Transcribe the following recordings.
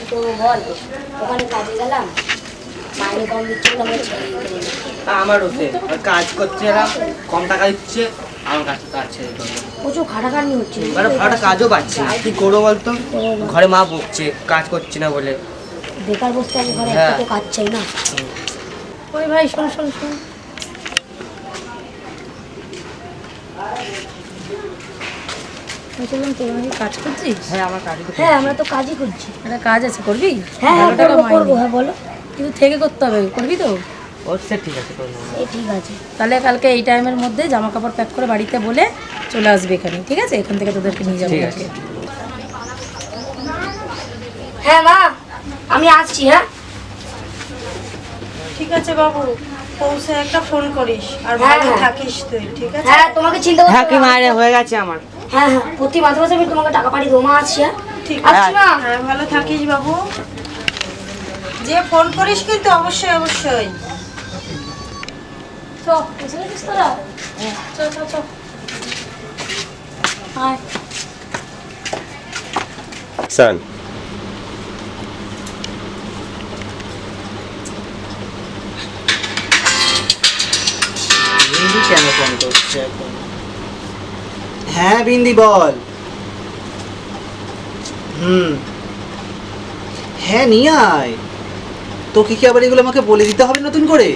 তো বল, ওখানে কাজে গেলাম, মাইনে কম দিচ্ছে বলে আমরা ছেড়ে দিতে বলি। আমারও সে কাজ করছে, এরা কম টাকা দিচ্ছে, আমার কাছে কাজ ছেড়ে দিতে হবে। প্রচুর খাটাখাটনি হচ্ছে, মানে ভাড়া কাজও পাচ্ছি না, কি করবো বলতো? ঘরে মা বকছে কাজ করছি না বলে। বেকার বসতে আমি ঘরে হ্যাঁ। একটা তো কাজ চাই না। ওই ভাই শোন শোন শোন, বলছিলাম তোরা নাকি কাজ করছিস? হ্যাঁ আমার কাজ। হ্যাঁ আমরা তো কাজই করছি। একটা কাজ আছে, করবি? হ্যাঁ ভালো টাকা করবো করবো, মাইনে, হ্যাঁ বলো। কিন্তু থেকে করতে হবে, করবি তো? ও সে ঠিক আছে, করবো। এই ঠিক আছে। তাহলে কালকে এই টাইমের মধ্যে জামা কাপড় প্যাক করে বাড়িতে বলে চলে আসবে এখানে, ঠিক আছে? এখান থেকে তোদেরকে নিয়ে যাবো ঠিক আছে। আজকে। হ্যাঁ মা, আমি আসছি। হ্যাঁ ঠিক আছে বাবু, পৌঁছে একটা ফোন করিস আর হ্যাঁ, ভালো হ্যাঁ। থাকিস তুই, ঠিক আছে? হ্যাঁ তোমাকে চিন্তা করতে হ্যাঁ কি হবে না। মায়ের হয়ে গেছে আমার। হ্যাঁ হ্যাঁ, প্রতি মাসে মাসে আমি তোমাকে টাকা পাঠিয়ে দেবো। মা আসছি। হ্যাঁ ঠিক আসছি মা। হ্যাঁ, ভালো থাকিস বাবু। যে ফোন করিস কিন্তু অবশ্যই অবশ্যই। চ, বুঝে গেছিস তোরা? চ চ চ, আয়। Son. বিন্দি কেন ফোন করছে এখন? হ্যাঁ বিন্দি বল। হ্যাঁ নিয়ে আয়। তোকে কি আবার এগুলো আমাকে বলে দিতে হবে নতুন করে?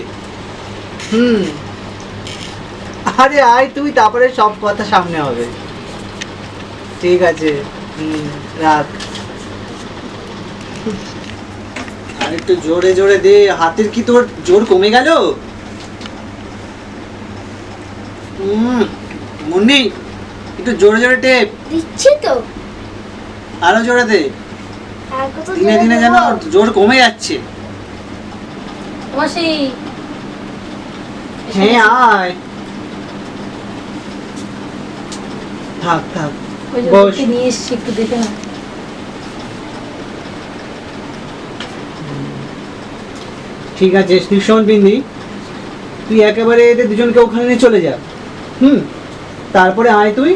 আরে আয় তুই, তারপরে সব কথা সামনে হবে। ঠিক আছে, রাখ। আর একটু জোরে জোরে দে, হাতের কি তোর জোর কমে গেল? মুন্নি, একটু জোরে জোরে টেপ। দিচ্ছি তো। আরো জোরে দে। আর কত দিনে জোরে দিনে যেন দেবো? জোর কমে যাচ্ছে। মাসি, হ্যাঁ আয়। থাক থাক, ওই যে বস। ওদেরকে নিয়ে এসছি, একটু দেখে না। ঠিক আছে, তুই শোন বিন্দি, তুই একেবারে এদের দুজনকে ওখানে নিয়ে চলে যা। তারপরে আয় তুই,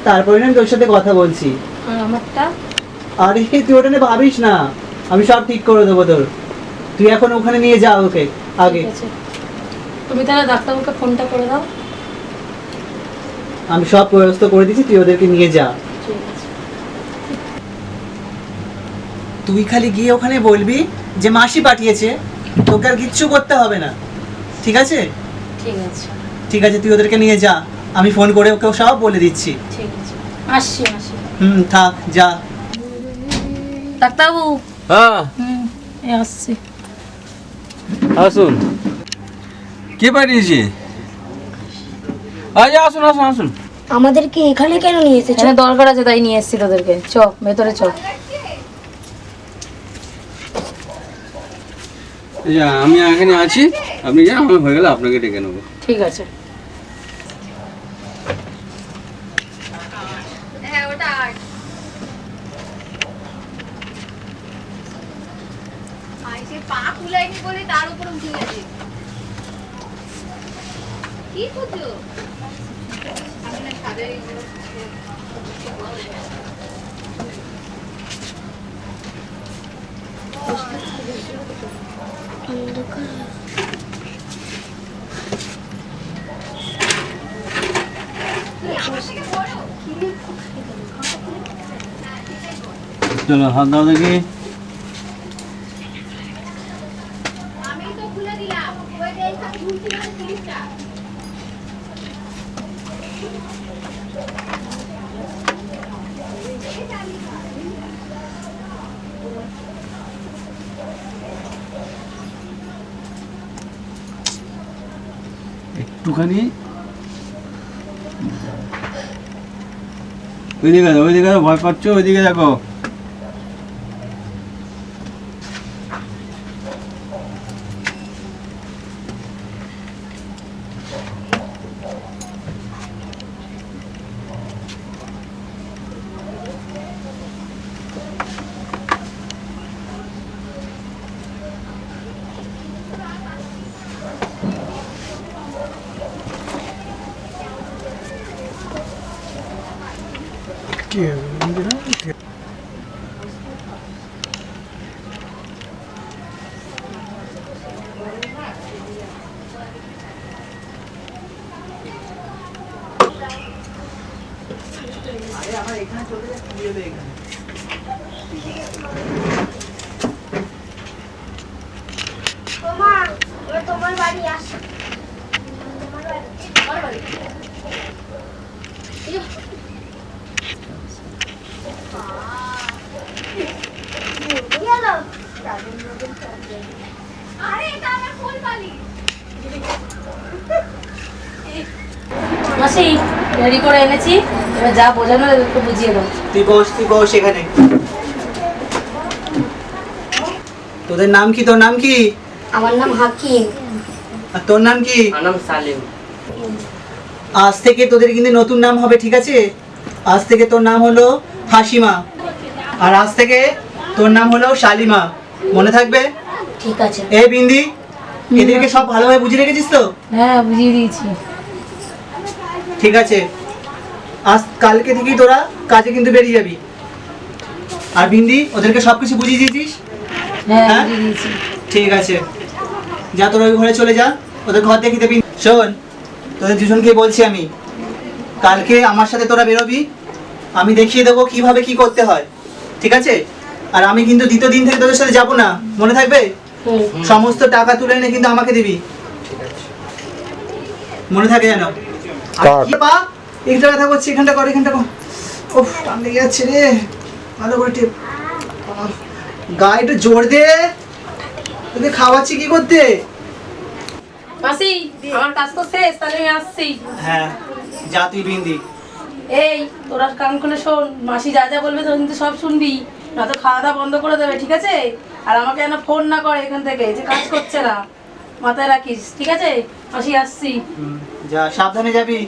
তারপরে না আমি তোর সাথে কথা বলছি। আর আমারটা? আরে তুই ওটা নিয়ে ভাবিস না, আমি সব ঠিক করে দেবো তোর। তুই এখন ওখানে নিয়ে যা ওকে আগে। ঠিক আছে, তুমি তাহলে ডাক্তারবাবুকে ফোনটা করে দাও। আমি সব ব্যবস্থা করে দিচ্ছি, তুই ওদেরকে নিয়ে যা। ঠিক আছে। তুই খালি গিয়ে ওখানে বলবি যে মাসি পাঠিয়েছে, তোকে আর কিচ্ছু করতে হবে না, ঠিক আছে? ঠিক আছে। ঠিক আছে, তুই ওদেরকে নিয়ে যা, আমি ফোন করে ওকে সব বলে দিচ্ছি। ঠিক আছে, আসছি আসি। থাক, যা। ডাক্তারবাবু। হ্যাঁ এই আসছি। আসুন। কে পাঠিয়েছে? আচ্ছা আসুন আসুন আসুন। আমাদেরকে এখানে কেন নিয়ে এসেছো? এখানে দরকার আছে তাই নিয়ে এসেছি তোদেরকে। চ ভেতরে চ। আমি এখানে আছি, আপনি যান, আমি হয়ে গেলে আপনাকে ডেকে নেবো। ঠিক আছে। চলো হাত দাও দেখি। একটুখানি ওইদিকে দেখো, ওইদিকে দেখো, ভয় পাচ্ছ, ওইদিকে দেখো। এখানে। তোমার বাড়ি আসো। তোমার বাড়ি মাসি রেডি করে এনেছি, এবার যা বোঝানো একটু বুঝিয়ে দাও। তুই বস এখানে। তোদের নাম কি? তোর নাম কি? আমার নাম হাকিম। আর তোর নাম কি? আমার নাম সালিম। আজ থেকে তোদের কিন্তু নতুন নাম হবে, ঠিক আছে? আজ থেকে তোর নাম হলো হাসিমা, আর আজ থেকে তোর নাম হলো শালিমা। মনে থাকবে? ঠিক আছে। এই বিন্দি, এদেরকে সব ভালোভাবে বুঝিয়ে রেখেছিস তো? হ্যাঁ বুঝিয়ে দিয়েছি। ঠিক আছে, আজ কালকে থেকেই তোরা কাজে কিন্তু বেরিয়ে যাবি। আর বিন্দি, ওদেরকে সব কিছু বুঝিয়ে দিয়েছিস? হ্যাঁ হ্যাঁ? বুঝিয়ে দিয়েছি। ঠিক আছে, যা তোরা ওই ঘরে চলে যা, ওদের ঘর দেখিতে। শোন, তোদের দুজনকে বলছি আমি, কালকে আমার সাথে তোরা বেরোবি, আমি দেখিয়ে দেবো কিভাবে কি করতে হয়, ঠিক আছে? আর আমি কিন্তু দ্বিতীয় দিন থেকে তোদের সাথে যাবো না, মনে থাকবে? সমস্ত টাকা তুলে এনে কিন্তু আমাকে দিবি, মনে থাকে যেন। পা একটা কথা করছি, এখানটা কর, এখানটা কর। ওহ, টান লেগে যাচ্ছে রে, ভালো করে টেপ। গায়ে একটু জোর দে, তোদের খাওয়াচ্ছি কি করতে? মাসি আমার কাজ তো শেষ, তাহলে আমি আসছি। হ্যাঁ, যা তুই বিন্দি। এই তোরা কান খুলে শোন, মাসি যা যা বলবে তোরা কিন্তু সব শুনবি, না তো খাওয়া দাওয়া বন্ধ করে দেবে, ঠিক আছে? আর আমাকে যেন ফোন না করে এখান থেকে যে কাজ করছে না, মাথায় রাখিস, ঠিক আছে? মাসি আসছি। যা, সাবধানে যাবি।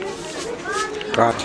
কাজ